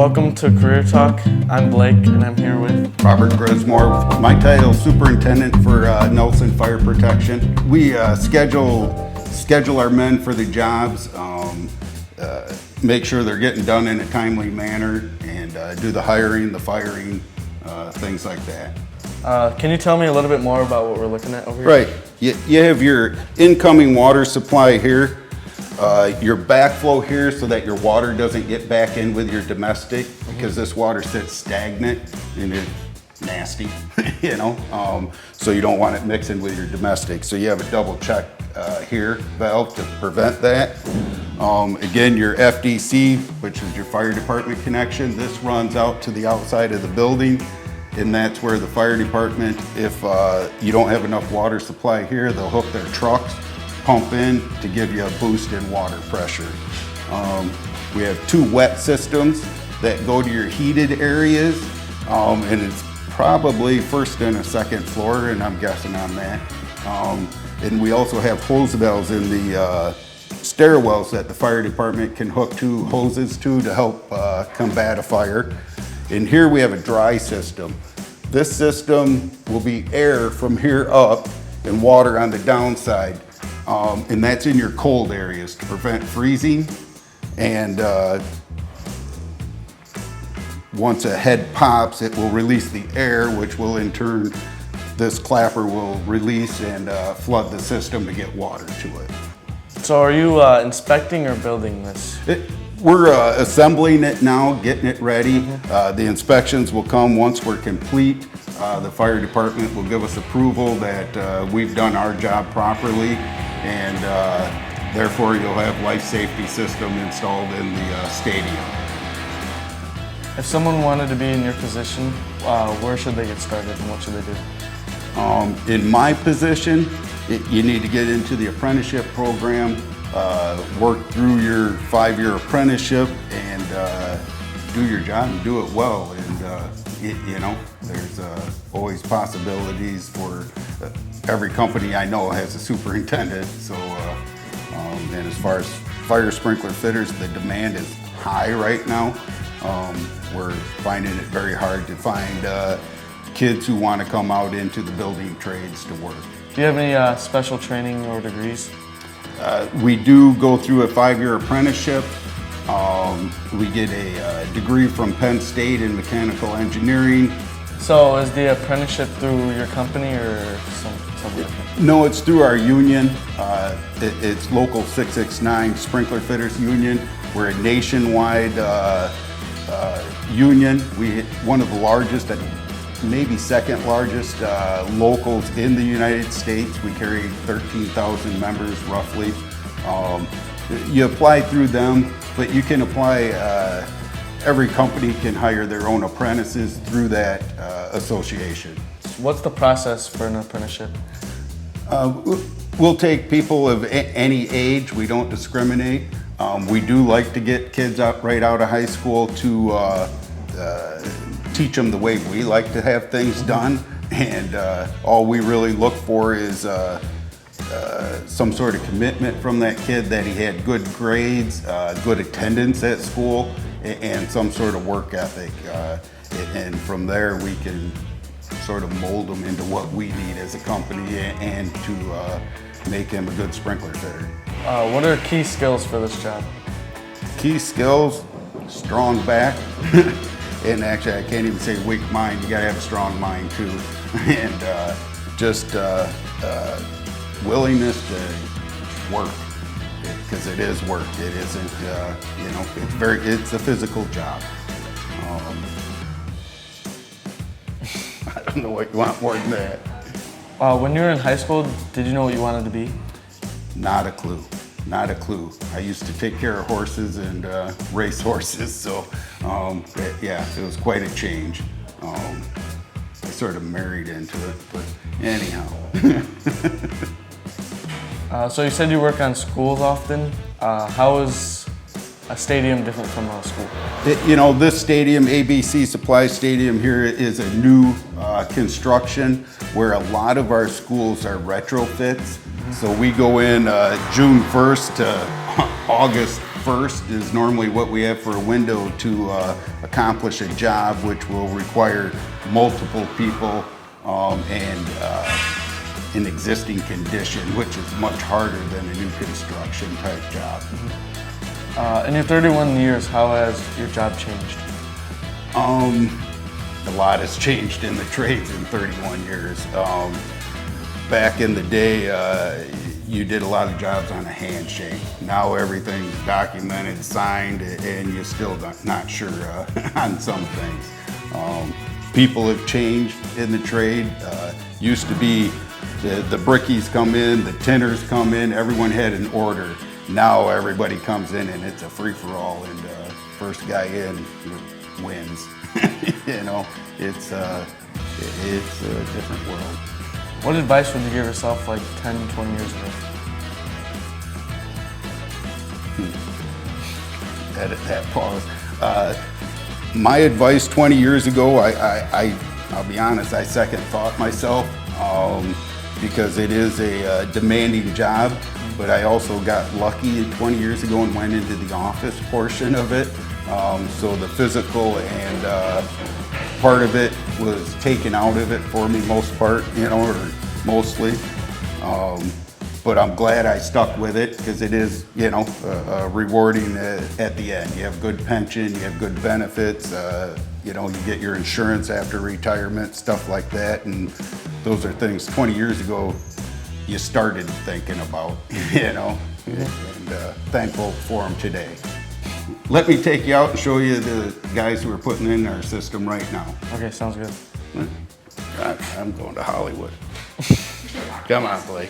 Welcome to Career Talk. I'm Blake and I'm here with Robert Gresmore. My title is Superintendent for Nelson Fire Protection. We schedule our men for the jobs, make sure they're getting done in a timely manner, and do the hiring, the firing, things like that. Can you tell me a little bit more about what we're looking at over here? Right. You have your incoming water supply here, your backflow here so that your water doesn't get back in with your domestic, because this water sits stagnant and it's nasty, you know, so you don't want it mixing with your domestic. So you have a double check here valve to prevent that. Again, your FDC, which is your fire department connection, this runs out to the outside of the building. And that's where the fire department, if you don't have enough water supply here, they'll hook their trucks, pump in to give you a boost in water pressure. We have two wet systems that go to your heated areas, and it's probably first and a second floor, and I'm guessing on that. And we also have hose valves in the stairwells that the fire department can hook two hoses to help combat a fire. And here we have a dry system. This system will be air from here up and water on the downside. And that's in your cold areas to prevent freezing. And once a head pops, it will release the air, which will in turn, this clapper will release and flood the system to get water to it. So are you inspecting or building this? We're assembling it now, getting it ready. The inspections will come once we're complete. The fire department will give us approval that we've done our job properly, and therefore you'll have life safety system installed in the stadium. If someone wanted to be in your position, where should they get started and what should they do? In my position, you need to get into the apprenticeship program, work through your 5-year apprenticeship, and do your job and do it well. And you know, there's always possibilities for every company I know has a superintendent. So, and as far as fire sprinkler fitters, the demand is high right now. We're finding it very hard to find kids who want to come out into the building trades to work. Do you have any special training or degrees? We do go through a 5-year apprenticeship. We get a degree from Penn State in mechanical engineering. So is the apprenticeship through your company or somewhere different? No, it's through our union. It's Local 669 Sprinkler Fitters Union. We're a nationwide union. We're one of the largest, maybe second largest locals in the United States. We carry 13,000 members roughly. You apply through them, but you can apply, every company can hire their own apprentices through that association. What's the process for an apprenticeship? We'll take people of any age. We don't discriminate. We do like to get kids right out of high school to teach them the way we like to have things done, and all we really look for is some sort of commitment from that kid that he had good grades, good attendance at school, and some sort of work ethic. And from there we can sort of mold them into what we need as a company and to make him a good sprinkler fitter. What are key skills for this job? Key skills: strong back. And actually, I can't even say weak mind. You gotta have a strong mind too, and just willingness to work, because it is work. It isn't, you know, it's a physical job. I don't know what you want more than that. When you were in high school, did you know what you wanted to be? Not a clue. Not a clue. I used to take care of horses and race horses, so yeah, it was quite a change. I sort of married into it, but anyhow. So you said you work on schools often. How is a stadium different from a school? You know, this stadium, ABC Supply Stadium here, is a new construction where a lot of our schools are retrofits. So we go in June 1st to August first is normally what we have for a window to accomplish a job which will require multiple people and an existing condition, which is much harder than a new construction type job. In your 31 years, how has your job changed? A lot has changed in the trades in 31 years. Back in the day, you did a lot of jobs on a handshake. Now everything's documented, signed, and you're still not sure on some things. People have changed in the trade. Used to be the brickies come in, the tinners come in, everyone had an order. Now everybody comes in and it's a free-for-all, and first guy in wins. You know, it's a different world. What advice would you give yourself like 10, 20 years ago? Edit that pause. My advice 20 years ago, I'll be honest, I second thought myself because it is a demanding job, but I also got lucky 20 years ago and went into the office portion of it. So the physical and part of it was taken out of it for me, most part, you know, or mostly. But I'm glad I stuck with it because it is, you know, rewarding at the end. You have good pension, you have good benefits, you know, you get your insurance after retirement, stuff like that. And those are things 20 years ago you started thinking about, you know, and thankful for them today. Let me take you out and show you the guys who are putting in our system right now. Okay, sounds good. I'm going to Hollywood. Come on, Blake.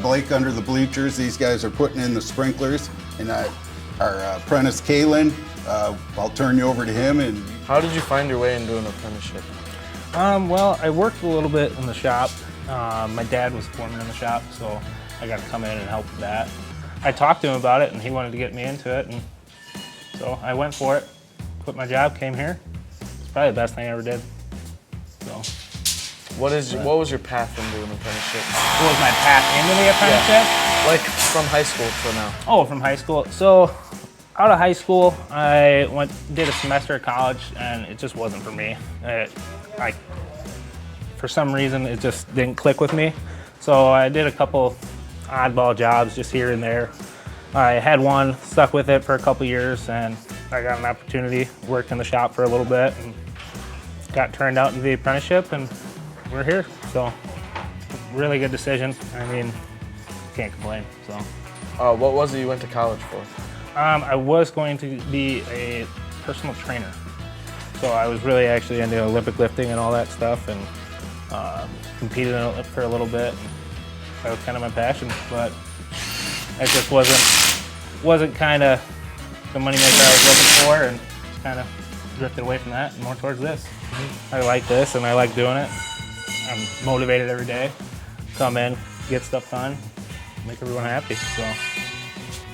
Blake under the bleachers. These guys are putting in the sprinklers, and our apprentice Kalen, I'll turn you over to him. And how did you find your way into an apprenticeship? Well, I worked a little bit in the shop. My dad was foreman in the shop, so I got to come in and help with that. I talked to him about it, and he wanted to get me into it, and so I went for it. Quit my job, came here. It's probably the best thing I ever did. So. What was your path into an apprenticeship? What was my path into the apprenticeship? Yeah. Like from high school to now. Oh, from high school. So out of high school, I did a semester of college, and it just wasn't for me. For some reason, it just didn't click with me. So I did a couple oddball jobs just here and there. I had one, stuck with it for a couple years, and I got an opportunity, worked in the shop for a little bit, and got turned out into the apprenticeship, and we're here. So really good decision. I mean, can't complain. So what was it you went to college for? I was going to be a personal trainer. So I was really actually into Olympic lifting and all that stuff, and competed in it for a little bit. And that was kind of my passion, but it just wasn't kind of the moneymaker I was looking for, and just kind of drifted away from that and more towards this. I like this, and I like doing it. I'm motivated every day. Come in, get stuff done, make everyone happy. So,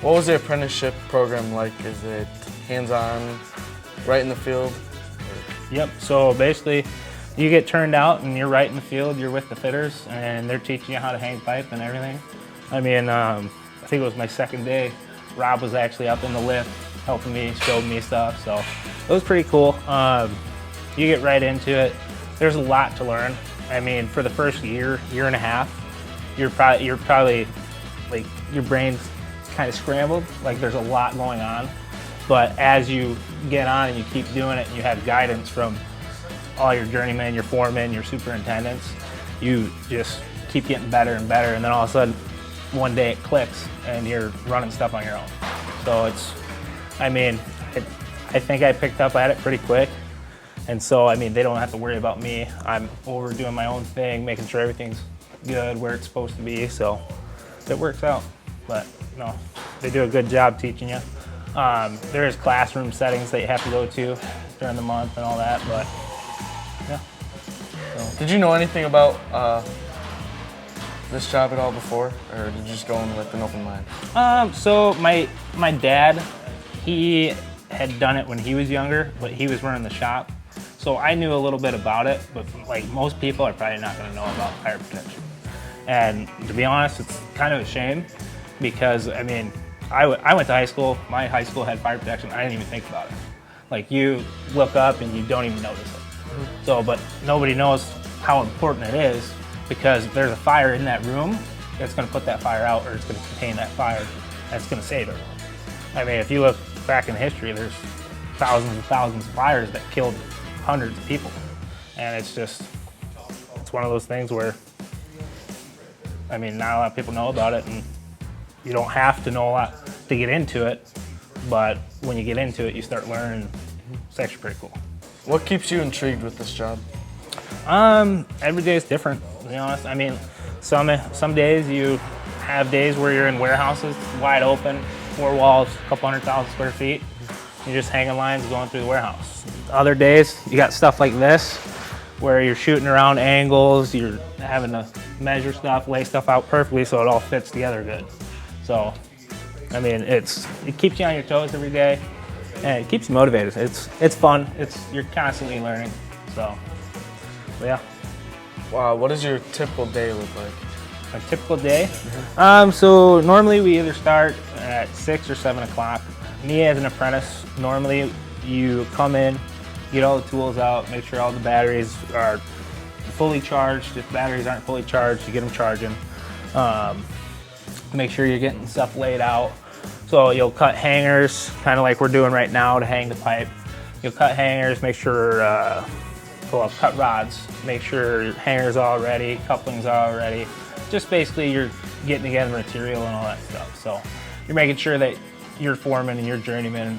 what was the apprenticeship program like? Is it hands-on, right in the field? Yep. So basically, you get turned out and you're right in the field. You're with the fitters, and they're teaching you how to hang pipe and everything. I mean, I think it was my second day. Rob was actually up in the lift helping me, showed me stuff. So it was pretty cool. You get right into it. There's a lot to learn. I mean, for the first year and a half, you're probably like your brain's kind of scrambled. Like there's a lot going on. But as you get on and you keep doing it, and you have guidance from all your journeymen, your foremen, your superintendents, you just keep getting better and better. And then all of a sudden, one day it clicks and you're running stuff on your own. So I think I picked up at it pretty quick. And so, I mean, they don't have to worry about me. I'm over doing my own thing, making sure everything's good where it's supposed to be. So it works out. but no, they do a good job teaching you. There is classroom settings that you have to go to during the month and all that, but yeah. Did you know anything about this job at all before, or did you just go in with an open mind? So my dad, he had done it when he was younger, but he was running the shop. So I knew a little bit about it, but like most people are probably not gonna know about fire protection. And to be honest, it's kind of a shame because, I mean, I went to high school, my high school had fire protection, I didn't even think about it. Like you look up and you don't even notice it. So, but nobody knows how important it is because if there's a fire in that room, it's gonna put that fire out or it's gonna contain that fire that's gonna save it. I mean, if you look back in history, there's thousands and thousands of fires that killed hundreds of people. And it's one of those things where, I mean, not a lot of people know about it, and you don't have to know a lot to get into it, but when you get into it, you start learning. It's actually pretty cool. What keeps you intrigued with this job? Every day is different, to be honest. I mean, some days you have days where you're in warehouses, wide open, 4 walls, a couple 100,000 square feet. You're just hanging lines going through the warehouse. Other days, you got stuff like this, where you're shooting around angles, you're having to measure stuff, lay stuff out perfectly so it all fits together good. So, I mean, it keeps you on your toes every day, and it keeps you motivated. It's fun. You're constantly learning. So, yeah. Wow, what does your typical day look like? A typical day? So normally we either start at 6 or 7 o'clock. Me as an apprentice, normally you come in, get all the tools out, make sure all the batteries are fully charged. If batteries aren't fully charged, you get them charging. Make sure you're getting stuff laid out. So you'll cut hangers, kind of like we're doing right now to hang the pipe. You'll cut hangers, make sure, cut rods, make sure hangers are all ready, couplings are all ready. Just basically you're getting together material and all that stuff. So you're making sure that your foreman and your journeyman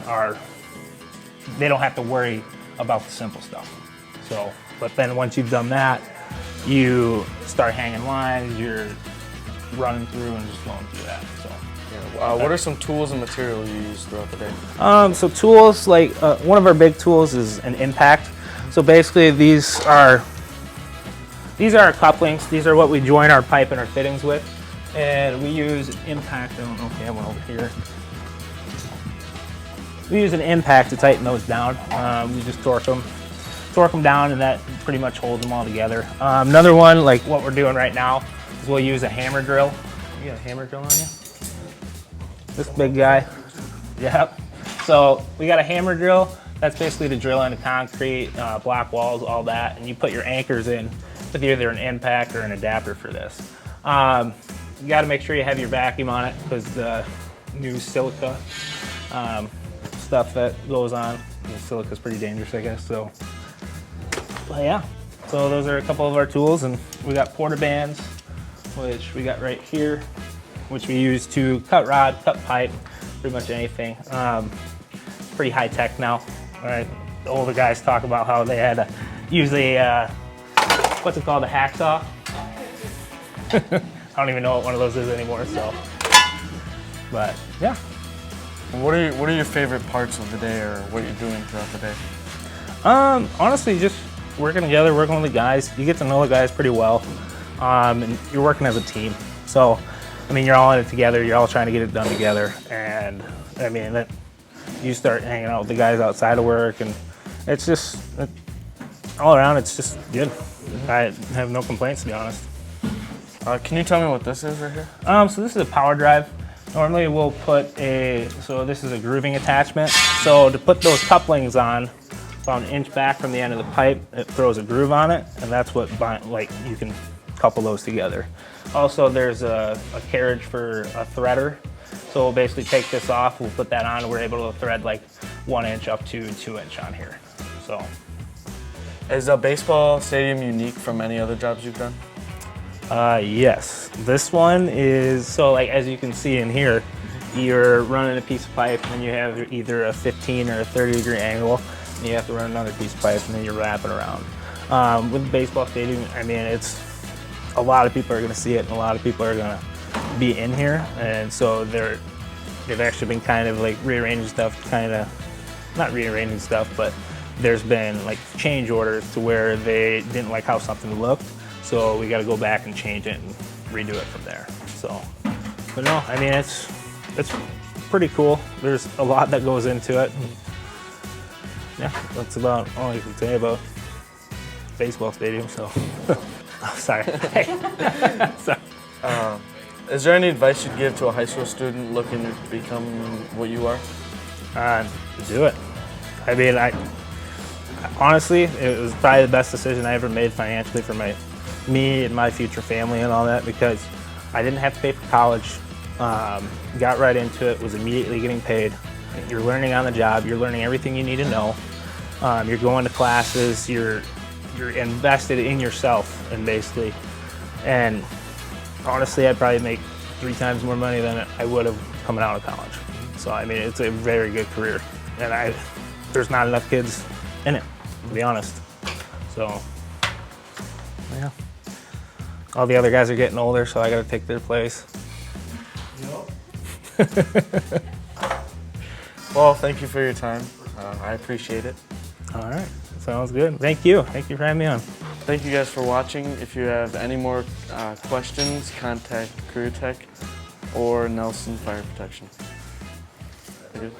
they don't have to worry about the simple stuff. So, but then once you've done that, you start hanging lines, you're running through and just going through that. So, what are some tools and material you use throughout the day? So tools, like one of our big tools is an impact. So basically these are our couplings. These are what we join our pipe and our fittings with. And we use an impact. I don't know if we have one over here. We use an impact to tighten those down. We just torque them down, and that pretty much holds them all together. Another one, like what we're doing right now, is we'll use a hammer drill. You got a hammer drill on you? This big guy. Yep. So we got a hammer drill. That's basically to drill into concrete, block walls, all that, and you put your anchors in with either an impact or an adapter for this. You got to make sure you have your vacuum on it because the new silica stuff that goes on, the silica is pretty dangerous, I guess. So, but yeah. So those are a couple of our tools, and we got porta bands, which we got right here, which we use to cut rod, cut pipe, pretty much anything. Pretty high tech now. All right, the older guys talk about how they had to use a what's it called, a hacksaw. I don't even know what one of those is anymore. So, but yeah. What are your favorite parts of the day, or what you're doing throughout the day? Honestly, just working together, working with the guys. You get to know the guys pretty well, and you're working as a team. So, I mean, you're all in it together. You're all trying to get it done together, and I mean, you start hanging out with the guys outside of work, and it's just all around. It's just good. I have no complaints, to be honest. Can you tell me what this is right here? So this is a power drive. Normally we'll put so this is a grooving attachment. So to put those couplings on, about 1 inch back from the end of the pipe, it throws a groove on it, and that's what, like, you can couple those together. Also, there's a carriage for a threader. So we'll basically take this off, we'll put that on, and we're able to thread like 1 inch up to 2 inch on here. So. Is a baseball stadium unique from any other jobs you've done? Yes, this one is, so like as you can see in here, you're running a piece of pipe and you have either a 15 or a 30-degree angle, and you have to run another piece of pipe and then you're wrapping around. With the baseball stadium, I mean, a lot of people are gonna see it and a lot of people are gonna be in here, and so they've actually been kind of like rearranging stuff, not rearranging stuff, but there's been like change orders to where they didn't like how something looked, so we got to go back and change it and redo it from there. So, but no, I mean it's pretty cool. There's a lot that goes into it. Yeah, that's about all I can say about baseball stadium. So, oh, sorry. Sorry. Is there any advice you'd give to a high school student looking to become what you are? Do it. I mean, honestly, it was probably the best decision I ever made financially for me and my future family and all that, because I didn't have to pay for college. Got right into it, was immediately getting paid. You're learning on the job, you're learning everything you need to know. You're going to classes, you're invested in yourself, and basically, and honestly, I'd probably make 3 times more money than I would have coming out of college. So I mean, it's a very good career, and there's not enough kids in it, to be honest. So yeah, all the other guys are getting older, so I got to take their place. Well, thank you for your time. I appreciate it. All right, sounds good. Thank you for having me on. Thank you guys for watching. If you have any more questions, contact CareerTalk or Nelson Fire Protection. Good.